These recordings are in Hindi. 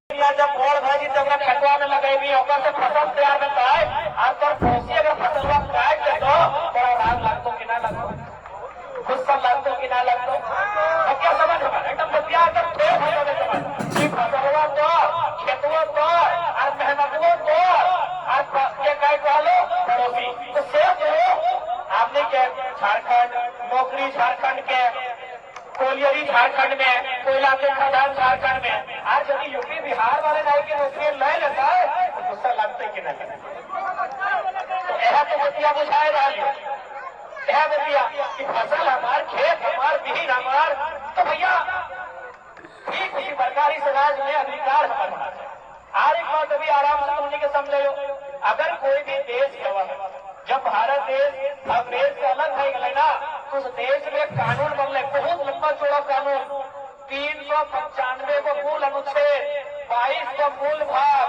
जब मोड़ भाजी जब खटवा में लगेगी ओकर से फसल तैयार में है और तोर पड़ोसी अगर फसलवा काट दे तो तोरा राग लागतो कि ना लागतो, गुस्सा लागतो कि ना लागतो। अब क्या समझ में एकदम बतिया एकदम ठोस हो जावे समझ कि फसलवा तो खेतवा तो और मेहनतवा तो और के काय कहलो पड़ोसी तो से जो आपने के झारखंड नौकरी झारखंड के कोलियरी झारखंड में कोयला के खदान झारखंड में आज यदि यूपी बिहार वाले जाए की नौकरी ले लेता है तो गुस्सा लगते कि नहीं। तो यह तो बतिया बुझाए रही यह बतिया कि फसल हमार खेत हमार बीन हमार तो भैया ठीक उसी सरकारी समाज में अधिकार हमारा हर एक बात अभी आराम से होने के समझ लो। अगर कोई भी देश जब भारत देश अंग्रेज से अलग हो गए ना तो उस देश में कानून बनले बहुत लंबा चौड़ा कानून 395 को मूल अनुच्छेद 22 को मूल भाग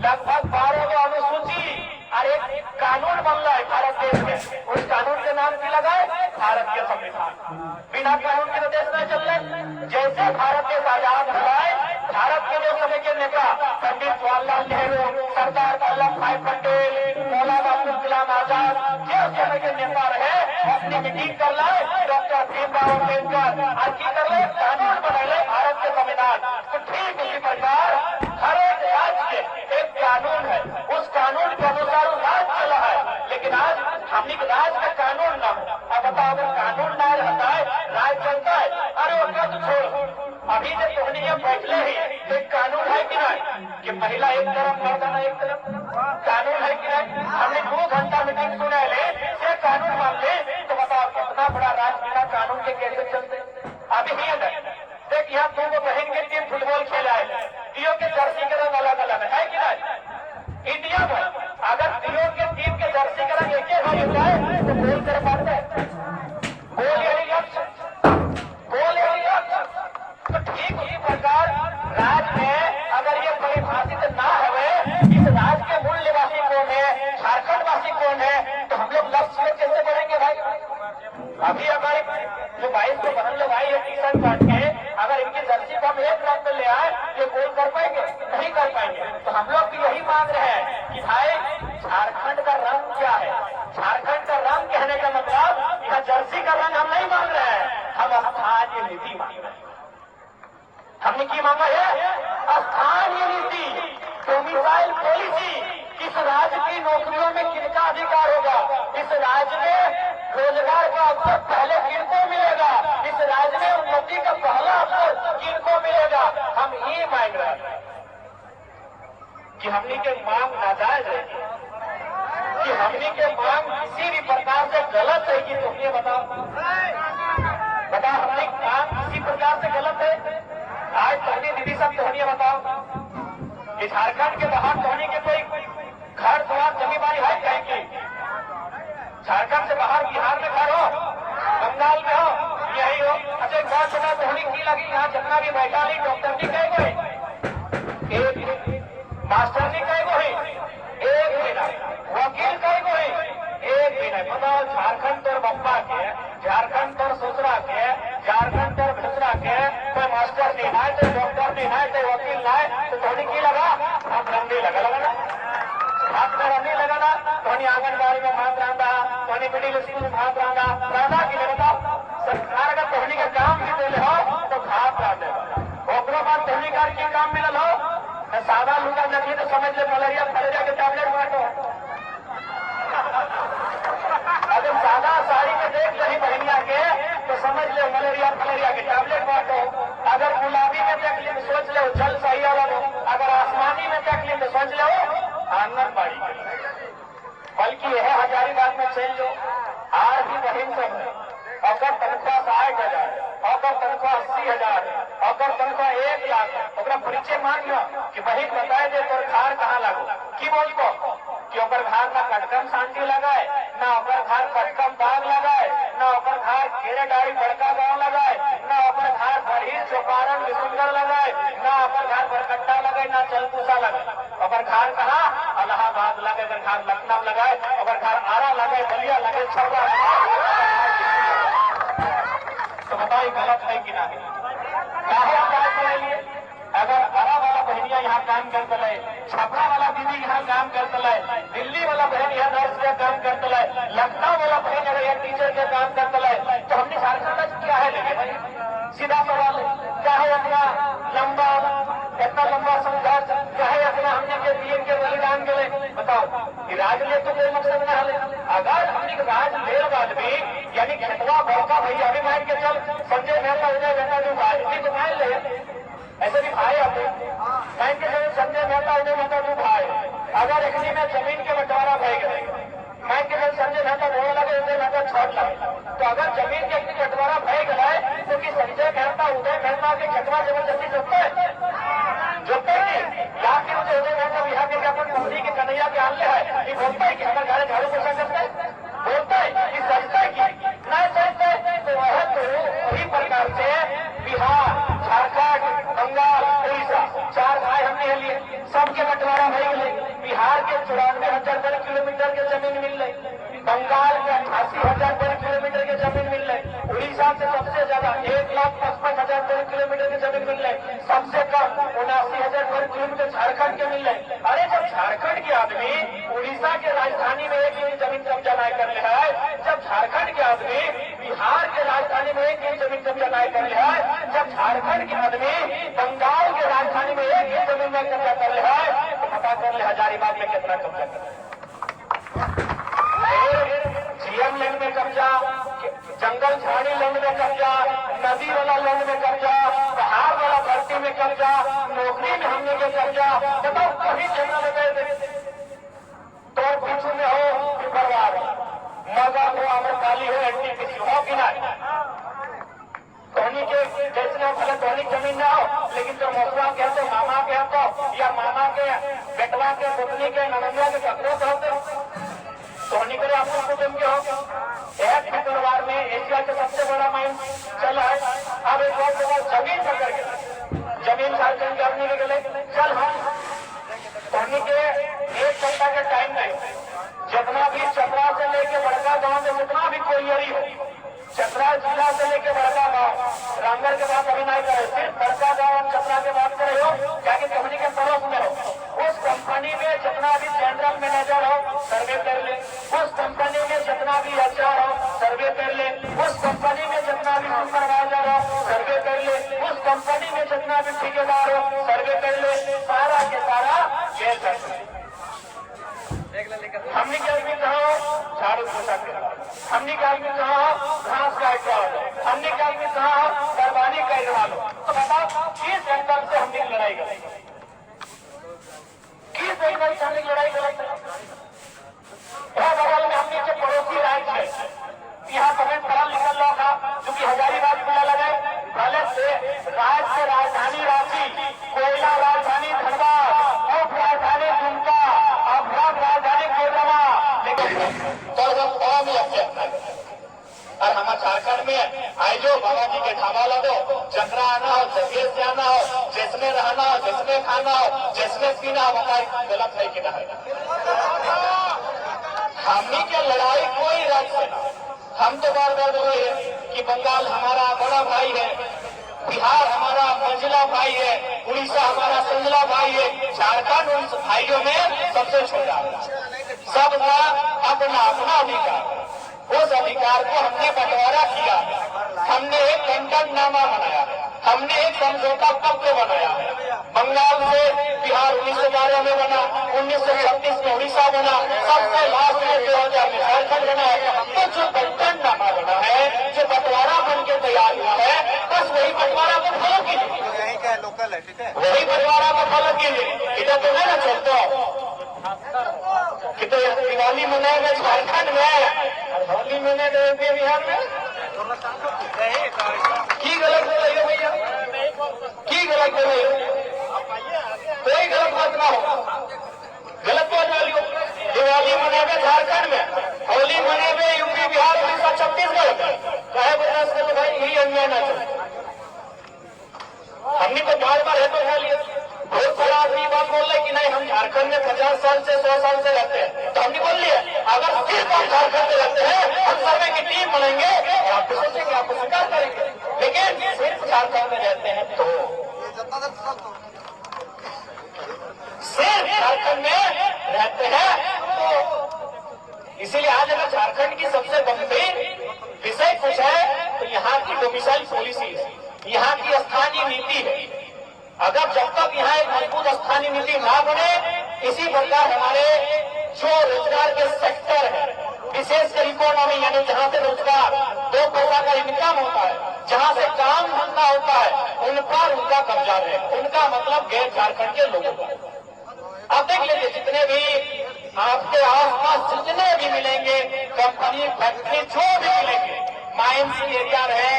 लगभग 12 को अनुसूची और एक कानून बन रहा है भारत देश में। उस कानून के नाम की लगाए भारत के संविधान। बिना कानून के देश नहीं चल रहे। जैसे भारत देश आजाद हुआ है भारत के जो समय के नेता पंडित जवाहरलाल नेहरू सरदार वल्लभ भाई पटेल मौलाना अब्दुल कलाम आजाद जो समय के नेता रहे अपनी मीटिंग कर लाए डॉक्टर भीमराव अम्बेडकर आज की कर ले कानून बना ले भारत के संविधान। तो ठीक उसी प्रकार हर एक राज्य के एक कानून है उस कानून के अनुसार राज चला है। लेकिन आज हमने राज का कानून ना हो। अब बताओ अगर कानून ना रहता है राज चलता है। अरे उसका तो छोड़ अभी जब तोहनी बैठले ही एक कानून है कि नहीं कि महिला एक तरफ मर्दाना एक तरफ कानून है कि नहीं। हमने 2 घंटा मीटिंग सुने ले से कानून मान ले तो बताओ कितना बड़ा राज बिना कानून के कैसे चलते। अभी ही देख यहाँ 2 बहन के टीम फुटबॉल खेला है दियो के जर्सी के रंग अलग अलग है कि नहीं। इंडिया में अगर दियो के टीम के जर्सी का रंग एक ही हो जाए तो गोल कर पाते हैं गोल तो ठीक उसी प्रकार राज में अगर ये परिभाषित ना हुए इस राज के मूल निवासी कौन है झारखंड वासी कौन है तो हम लोग लक्ष्य में कैसे बढ़ेंगे भाई। अभी हमारे जो 22 को बहन लोग आई है टी शर्ट काट के अगर इनकी जर्सी को हम एक रंग में ले आए ये गोल कर पाएंगे नहीं कर पाएंगे। तो हम लोग भी यही मांग रहे हैं कि भाई झारखंड का रंग क्या है। झारखंड का रंग कहने का मतलब यह जर्सी का रंग हम नहीं मांग रहे हैं हम स्थानीय नीति मांग रहे हैं। हमने की मांगा है स्थानीय नीति डोमिसाइल पॉलिसी। इस राज्य की नौकरियों में किनका अधिकार होगा, इस राज्य में रोजगार का अवसर पहले किनको मिलेगा, इस राज्य में उन्नति का पहला अवसर किनको मिलेगा। हम ये मांग रहे हैं कि हमने के मांग नाजायज है कि हमने के मांग किसी भी प्रकार से गलत है कि तुम ये बताओ हमने मांग किसी प्रकार से गलत है। आज तोहनी दीदी सब तोहनी बताओ कि झारखंड के बाहर तोहनी के कोई घर द्वार जमींदारी है कहीं की। झारखंड से बाहर बिहार में घर हो बंगाल में हो यही हो। अच्छा एक बात बता तोहनी की लगी यहाँ जितना भी बैठा नहीं डॉक्टर नहीं कहे गए एक मास्टर नहीं कहे गए एक महीना वकील कहे गए एक महीना। बताओ झारखंड तोर बप्पा के झारखंड तोर ससुरा के झारखंड तोर भिसरा के कोई मास्टर नहीं है तो डॉक्टर नहीं है तो वकील ना है तो थोड़ी की लगा हाथ रंगी लगा ना हाथ में रंगी लगा ना थोड़ी आंगनबाड़ी में भाग रहा थोड़ी मिडिल स्कूल में भाग रहा कि बताओ सरकार का तोहनी का काम भी दे हो तो भाग रहा ओकरो बाद तोहनी का की काम मिलल हो सादा लुगा नहीं तो समझ ले मलेरिया फलेरिया के टैबलेट बांटो। अगर सादा साड़ी में देख रही बहनिया के तो समझ ले मलेरिया फलेरिया के टैबलेट बांटो। अगर गुलाबी में देख ली तो सोच लो जल सही वाला अगर आसमानी में देख ली तो सोच लो आंगनबाड़ी बल्कि यह हजारीबाग में चल लो आर भी बहन सब है अगर तनख्वाह 60,000 अगर तनख्वाह 80,000 अगर तनख्वाह 1 लाख ओकरा परिचय मांग लो कि बहन बताए दे तोर घर कहाँ लागो की बोलतो कि ओकर घर ना कटकम शांति लगाए ना ओकर घर कटकम बाग लगाए ना ओकर घर खेरे डाड़ी बड़का गांव लगाए ना ओकर घर बड़ी चौपारण विसुंदर लगाए ना ओकर घर बरकट्टा लगाए ना चलपूसा लगाए। ओकर घर कहाँ इलाहाबाद लगे ओकर घर लखनऊ लगाए ओकर घर आरा लगे बलिया लगे छपरा तो बताइए गलत है कि नहीं। अगर आरा वाला बहनिया यहाँ काम करता है, छपरा वाला दीदी यहाँ काम करता है, दिल्ली वाला बहन यहाँ नर्स का काम करता है, लखनऊ वाला बहन अगर यहाँ टीचर का काम करता है, तो हमने झारखंड क्या है लेके भाई? सीधा सवाल है, क्या है अपना लंबा इतना लंबा संघर्ष, क्या है अपना हमने के वीर के बलिदान के लिए? बताओ, राज ले तो कोई मकसद न है। अगर हमने राज ले बाद भी यानी खेतवा भौका भैया अभी मान के चल संजय मेहता उदय मेहता जो भाई तो मान ले, ऐसे भी भाई आते मान के चल संजय मेहता उदय मेहता जो भाई, अगर इतनी में जमीन के बंटवारा भय गए, मान के चल संजय मेहता बोलने लगे उदय मेहता छोड़ लगे, तो अगर जमीन के इतनी बंटवारा भय गए तो कि संजय मेहता उदय मेहता के खेतवा जबरदस्ती जोते जोते नहीं या फिर उदय मेहता बिहार के अपन मोदी के कन्हैया के आने है कि बोलता है कि हमारे घर झाड़ू पोछा करते हैं, बोलता है कि सजता है कि नहीं सजता है, तो वह तो वही प्रकार से बिहार, झारखंड, बंगाल, उड़ीसा चार भाई हमने लिए सबके बंटवारा भय गए। बिहार के 94,000 वर्ग किलोमीटर के जमीन मिल रही, बंगाल के 88,000 वर्ग किलोमीटर के जमीन मिल रही, उड़ीसा से सबसे ज्यादा 1,55,000 वर्ग किलोमीटर की जमीन मिल रही, सबसे कम 79,000 वर्ग किलोमीटर झारखंड के मिल रहे। अरे जब झारखंड के आदमी उड़ीसा के राजधानी में एक ही जमीन कब्जा नहीं कर रहा है, जब झारखंड के आदमी बिहार के राजधानी में एक ही जमीन कब्जा नहीं कर रहा है, जब झारखंड के आदमी बंगाल के राजधानी में एक ही जमीन में कब्जा कर रहा है, तो पता कर ले हजारीबाग में कितना कब्जा कर रहा है। जीएम लैंड में कब्जा, जंगल झाड़ी लैंड में कब्जा, नदी वाला लैंड में कब्जा, पहाड़ वाला धरती में कब्जा, नौकरी में हमने के कब्जा, बताओ कहीं जगह लगे तो पीछे में हो बर्बाद, मगर हो अमरपाली हो एनटीपीसी हो कि नहीं, धोनी के जैसे भले धोनी जमीन ना हो, लेकिन जो मौसम के तो मामा के तो या मामा के बेटवा के पुतली के ननंदिया के कपड़े तो होते धोनी करे आपको कुटुंब के हो। एक शुक्रवार में एशिया का सबसे बड़ा माइन चल है, अब एक और जमीन पकड़ के जमीन झारखंड के आदमी के लिए चल हम धोनी के 1 घंटा का टाइम नहीं, जितना भी चतरा से लेके बड़का गांव में जितना भी कोयरी हो, चतरा जिला से लेके बड़का गांव, रामगढ़ के बात अभी नहीं करे, सिर्फ बड़का गांव और चतरा के बात करे हो, जाके कंपनी के पड़ोस में हो, उस कंपनी में जितना भी जनरल मैनेजर हो सर्वे कर ले, उस कंपनी में जितना भी एचआर हो सर्वे कर ले, उस कंपनी में जितना भी सुपरवाइजर हो सर्वे कर ले, उस कंपनी में जितना भी ठेकेदार हो सर्वे कर ले, सारा के सारा जेल कर ले। हमने के आदमी कहा हो झाड़ू पोछा कर, हमने के आदमी कहा हो घास काटवा लो, हमने के आदमी कहा हो बर्बादी करवा लो, तो बताओ किस एंगल से हमने लड़ाई करी, किस एंगल से हमने लड़ाई करी? बगल में हमने जो पड़ोसी राज्य है, यहाँ बहुत पढ़ा लिखा लोग था, क्योंकि हजारीबाग मेला लगे, भले से राज्य से राजधानी रांची, कोयला राजधानी धनबाद, उप राजधानी दुमका, अपराध राजधानी कोडरमा, लेकिन थोड़ा भी लगते और हमारे झारखंड में आई जो बाबा जी के ढाबा लगो, चंद्रा आना हो, जगह से आना हो, जिसमें रहना हो, जिसमें खाना हो, जिसमें पीना हो, बताए गलत है कि नहीं? हमनी के लड़ाई कोई राज्य से ना, हम तो बार बार बोल रहे हैं कि बंगाल हमारा बड़ा भाई है, बिहार हमारा मंझला भाई है, उड़ीसा हमारा संजला भाई है, झारखंड उन भाइयों में सबसे छोटा है, सबका अपना अपना अधिकार, उस अधिकार को हमने बंटवारा किया, हमने एक कंटकनामा बनाया, हमने एक समझौता पत्र बनाया, बंगाल से बिहार 1912 में बना, 1936 में उड़ीसा बना, सबसे लास्ट में 2000 में झारखंड बना है। तो जो कंटकनामा बना है, जो बंटवारा बन के तैयार हुआ है, बस वही बंटवारा को फॉलो कीजिए, यही का लोकल है, ठीक है, वही बंटवारा को फॉलो कीजिए। इधर तो है ना चलता कि तो दिवाली मनाएंगे झारखंड में, होली मनाएंगे यूपी बिहार में, की गलत बोल रही हो भैया, की गलत बोल रही हो, कोई गलत बात ना हो, गलत बोल रही हो। दिवाली मनाएंगे झारखंड में, होली मनाएंगे यूपी बिहार उड़ीसा छत्तीसगढ़ में, चाहे बर्दाश्त कर लो भाई, यही अन्याय ना चले। हमने तो बार बार है तो कह लिया, बहुत सारा आदमी बात बोल रहे कि नहीं हम झारखंड में 50 साल से 100 साल से रहते हैं, तो हमने बोल लिया अगर सिर्फ हम झारखंड में रहते हैं, हम सर्वे की टीम बनाएंगे, आपको सोचेंगे, आपको स्वीकार करेंगे, लेकिन सिर्फ झारखंड में रहते हैं तो झारखंड की सबसे गंभीर विषय कुछ है तो यहाँ की डोमिसाइल पॉलिसी है, यहाँ की स्थानीय नीति है। अगर जब तक यहाँ एक मजबूत स्थानीय नीति ना बने, इसी प्रकार हमारे जो रोजगार के सेक्टर है, विशेषकर इकोनॉमी यानी जहाँ से रोजगार दो पैसा का इनकम होता है, जहाँ से काम धंधा होता है, उन पर उनका कब्जा है। उनका मतलब गैर झारखंड के लोगों का। आप देख लीजिए जितने भी आपके आसपास जितने भी मिलेंगे कंपनी फैक्ट्री जो भी मिलेंगे, माइंस एरिया रहे,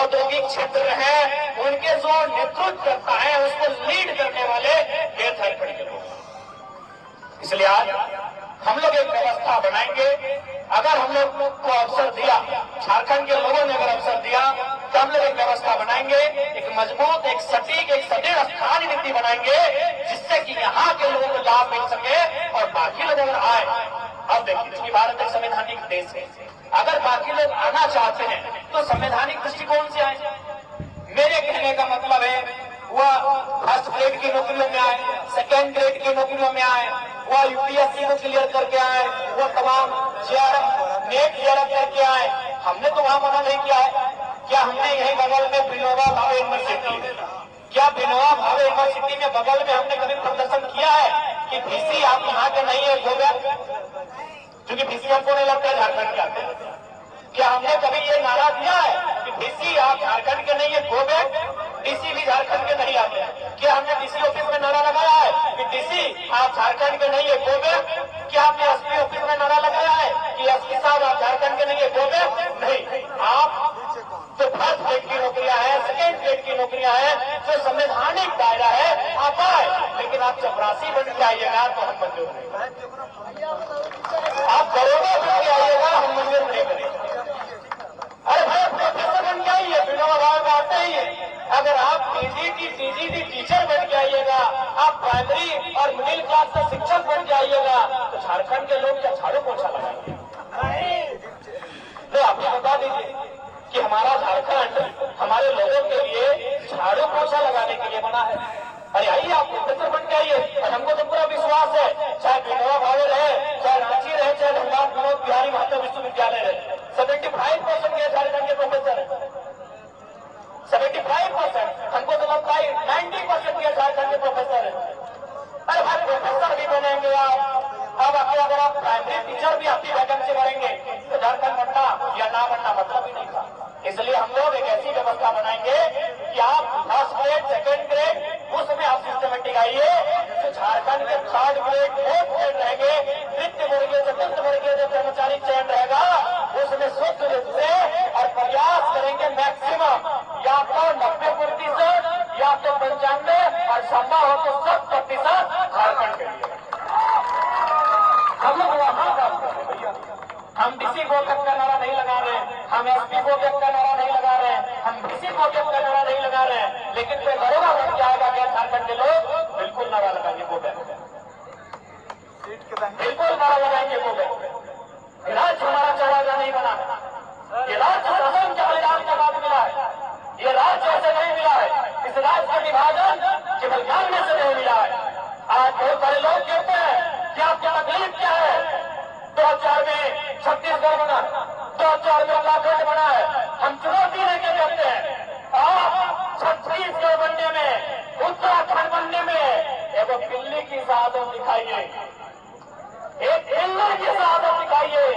औद्योगिक क्षेत्र है, उनके जो नेतृत्व करता है उसको लीड करने वाले गैर झारखंड के लोग। इसलिए आज हम लोग एक व्यवस्था बनाएंगे। अगर हम लोग को अवसर दिया, झारखंड के लोगों ने अगर अवसर दिया, तो हम लोग एक व्यवस्था बनाएंगे, एक मजबूत, एक सटीक, एक सदृढ़ स्थानीय नीति बनाएंगे, जिससे कि यहाँ के लोगों को लाभ मिल सके और बाकी लोग अगर आए। अब देखिए, भारत एक संवैधानिक देश है, अगर बाकी लोग आना चाहते हैं तो संवैधानिक दृष्टिकोण से आए। मेरे कहने का मतलब है वह फर्स्ट ग्रेड की नौकरियों में आए, सेकेंड ग्रेड की नौकरियों में आए, वह यूपीएससी को क्लियर करके आए, वह तमाम नेट जेआरएफ करके आए। हमने तो वहां मना नहीं किया है। क्या हमने यही बगल में विनोबा भावे यूनिवर्सिटी, क्या विनोबा भावे यूनिवर्सिटी में बगल में हमने कभी प्रदर्शन किया है कि बीसी आप यहाँ के नहीं है, हो गया? क्योंकि बीसी हमको नहीं लगता है झारखंड के आते हैं। क्या हमने कभी ये नारा दिया है कि डीसी आप झारखंड के नहीं है, गो बैक? डीसी भी झारखंड के नहीं आते हैं। क्या हमने डीसी ऑफिस में नारा लगाया है कि डीसी आप झारखंड के नहीं है, गो बैक? क्या हमने एसपी ऑफिस में नारा लगाया है कि एसपी साहब आप झारखंड के नहीं है, गो बैक? नहीं। आप जो फर्स्ट ग्रेड की नौकरियां हैं, सेकेंड ग्रेड की नौकरियां हैं, जो संवैधानिक दायरा है, आप आए, लेकिन आप चपरासी बन के आइएगा तो हम मंजूर नहीं। आप दरोगा बन के आइएगा, हम मंजूर नहीं करेंगे। अरे भाई, प्रोफेसर बन के आइए, विनोबा भावे में आते ही है। अगर आप टीजीटी टीचर बन के आइएगा, आप प्राइमरी और मिडिल क्लास का शिक्षक बन के आइएगा, तो झारखंड के लोग क्या झाड़ू पोछा लगाएंगे? तो आप बता दीजिए कि हमारा झारखंड हमारे लोगों के लिए झाड़ू पोछा लगाने के लिए बना है। अरे आइए, आप प्रोफेसर बन के आइए। और हमको तो पूरा विश्वास है, चाहे विनोबा भावे रहे, चाहे रांची रहे, चाहे धनबाद विनोद बिहारी महतो विश्वविद्यालय रहे, 75% के झारखंड के प्रोफेसर है। 75%, हमको तो लगता है 90% के झारखंड के प्रोफेसर है। अरे भाई, प्रोफेसर भी बनेंगे आप। अब अगर आप प्राइमरी टीचर भी आपकी वैकेंसी भरेंगे तो झारखंड बनना या ना बनना मतलब ही नहीं था। इसलिए हम लोग एक ऐसी व्यवस्था बनाएंगे कि आप फर्स्ट ग्रेड, सेकेंड ग्रेड, उसमें आप सिस्टमेटिक आइए। तो झारखंड के थर्ड ग्रेड, फोर्थ ग्रेड रहेंगे, तृतीय वर्गीय, चतुर्थ वर्गीय जो कर्मचारी चयन रहेगा, उसमें शुद्ध रूप से और प्रयास करेंगे मैक्सिमम या तो 90% या तो 95 और संभव हो तो 100% झारखंड के लिए। हम लोग वहां काम कर रहे हैं भैया। हम डीसी को तक का नारा नहीं लगा रहे, हम एसपी को तक का नारा नहीं लगा रहे, हम डीसी को तक का नारा नहीं लगा रहे, लेकिन कोई दरोगा बन के आएगा क्या झारखंड के लोग? बिल्कुल नारा लगाएंगे गो बैक, बिल्कुल नारा लगाएंगे गो बैक। राज्य हमारा 4,000 नहीं बना, ये राज्य शासन के बलिदान के बाद मिला है। ये राज्य ऐसे नहीं मिला है। इस राज्य का विभाजन केवल जानने से नहीं मिला है। आज बहुत सारे लोग कहते हैं कि आपकी तकलीफ क्या है? 2004 में छत्तीसगढ़ बना, 2004 में उत्तराखंड बना है। हम चुनौती लेके कहते हैं आप छत्तीसगढ़ बनने में, उत्तराखंड बनने में एक बिल्ली की शहादत दिखाइए, एक बिल्ली की शहादत दिखाइए।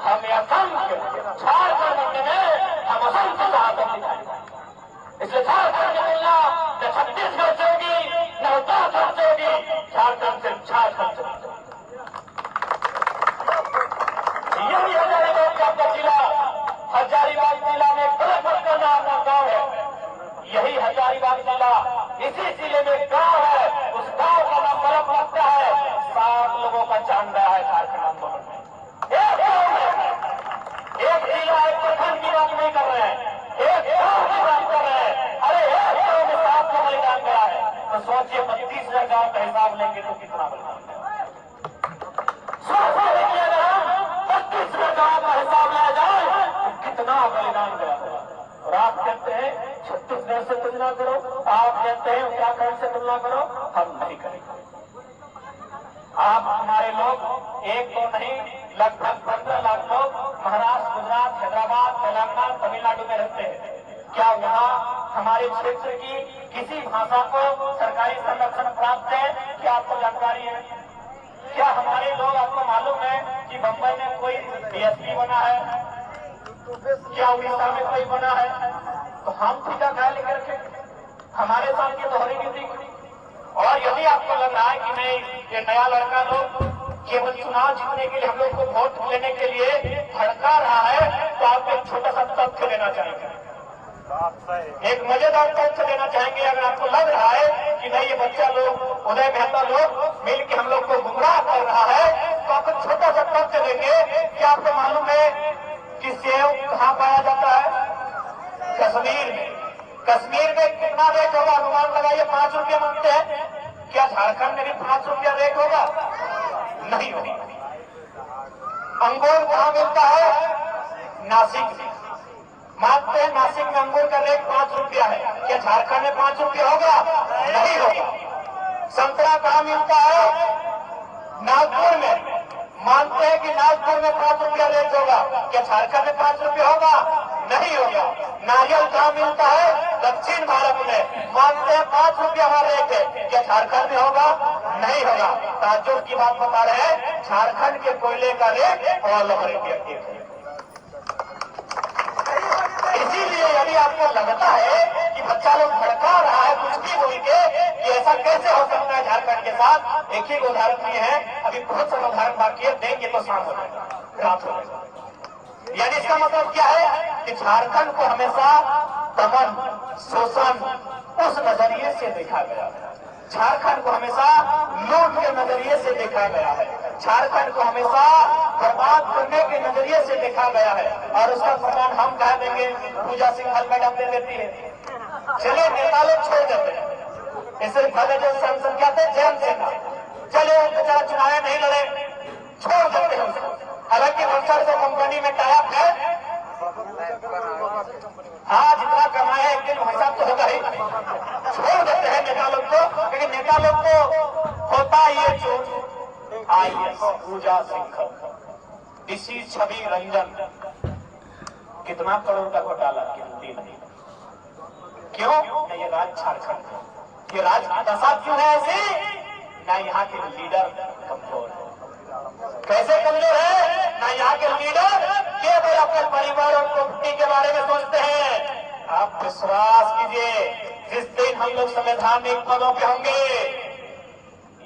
हम असंख्य झारखंड बनने में हम असंख्य शहादत दिखाएंगे। इसलिए झारखंड की तुलना न छत्तीसगढ़ से होगी न उत्तराखंड से होगी, झारखंड से यही हजारीबाग का आपका जिला, हजारीबाग जिला में बड़े का नाम गांव है। यही हजारीबाग जिला, इसी जिले में गांव है, उस गांव का नाम बर्फ लगता है। 7 लोगों का चांद रहा है झारखंड आंदोलन में। एक गांव में, एक जिला, एक प्रखंड की बात नहीं कर रहे हैं, एक गांव की बात कर रहे हैं। अरे एक गांव में 7 लोग बलिदान गया है, तो सोचिए 32,000 गांव का हिसाब लेंगे तो कितना बलिदान गया। सोचिए देखिए, अगर हम 32,000 गांव का हिसाब लिया जाए तो कितना बलिदान गया। और आप कहते हैं छत्तीसगढ़ से तुलना करो, आप कहते हैं उत्तराखंड से तुलना करो, हम नहीं करेंगे। आप हमारे लोग एक तो नहीं लगभग 15 लाख लोग महाराष्ट्र, गुजरात, हैदराबाद, तेलंगाना, तमिलनाडु में रहते हैं। क्या वहाँ हमारे क्षेत्र की किसी भाषा को सरकारी संरक्षण प्राप्त है? क्या आपको जानकारी है? क्या हमारे लोग, आपको मालूम है कि बंबई में कोई डीएसपी बना है? क्या उड़ीसा में कोई बना है? तो हम सीधा ख्याल लेकर के हमारे साथ ये दोहरी नीति। और यदि आपको लग रहा है कि नहीं, ये नया लड़का लोग केवल चुनाव जीतने के लिए हम लोग को वोट लेने के लिए भड़का रहा है, तो आप एक छोटा सा तथ्य देना चाहेंगे, एक मजेदार तथ्य देना चाहेंगे। अगर आपको लग रहा है कि नहीं, ये बच्चा लोग, उदय मेहता लोग मिल के हम लोग को गुमराह कर रहा है, तो आप एक छोटा सा तथ्य देंगे कि आपको मालूम है कि सेब कहाँ पाया जाता है? कश्मीर में। कश्मीर में कितना रेट होगा? अनुमान लगाइए। 5 रुपये मांगते हैं। क्या झारखंड में भी 5 रुपया रेट होगा? नहीं होगा। अंगूर कहाँ मिलता है? नासिक में। मानते हैं नासिक में अंगूर का रेट 5 रुपया है। क्या झारखंड में 5 रुपया होगा? नहीं होगा। संतरा कहाँ मिलता है? नागपुर में। मानते हैं कि नागपुर में 5 रुपया रेट होगा। क्या झारखंड में 5 रुपया होगा? नहीं होगा। नारियल कहाँ मिलता है? दक्षिण भारत में। मानते हैं 5 रुपया हमारा रेट है। क्या झारखंड में होगा? नहीं होगा। ताज्जुब की बात बता रहे हैं, झारखंड के कोयले का रेट ऑल ओवर इंडिया के है। इसीलिए यदि आपको लगता है कि बच्चा लोग भड़का रहा है कुछ भी बोल के, कि ऐसा कैसे हो सकता है झारखंड के साथ, एक ही उदाहरण नहीं है, अभी बहुत सारे उदाहरण बाकी है, देंगे तो शाम हो जाएगा, रात हो जाएगा। यानी इसका मतलब क्या है कि झारखंड को हमेशा दमन, शोषण उस नजरिए से देखा गया है। झारखंड को हमेशा लूट के नजरिए से देखा गया है। झारखंड को हमेशा बर्बाद करने के नजरिए से देखा गया है। और उसका प्रमाण हम कह देंगे, पूजा सिंघल मैडम दे देती है। चलिए नेता लोग छोड़ देते हैं, इसे भले जो संख्या थे जैन सेना, चले बेचारा चुनाव नहीं लड़े, छोड़ देते हैं उसको। हालांकि वर्षा से कंपनी में टाइप है, हाँ जितना कमाए एक दिन हिसाब तो होगा ही, छोड़ देते हैं नेता लोग को। लेकिन नेता लोग को होता ये चोट IAS पूजा सिंघल, इसी छवि रंजन, कितना करोड़ का घोटाला, गिनती नहीं। क्यों? ये राज झारखंड, ये राज की दशा क्यों है ऐसी? ना यहाँ के लीडर कमजोर है। कैसे कमजोर है? ना यहाँ के लीडर केवल अपने परिवार और कुटुंब के बारे में सोचते हैं। आप विश्वास कीजिए, जिस दिन हम लोग संवैधानिक पदों पे होंगे,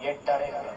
ये डरेंगे।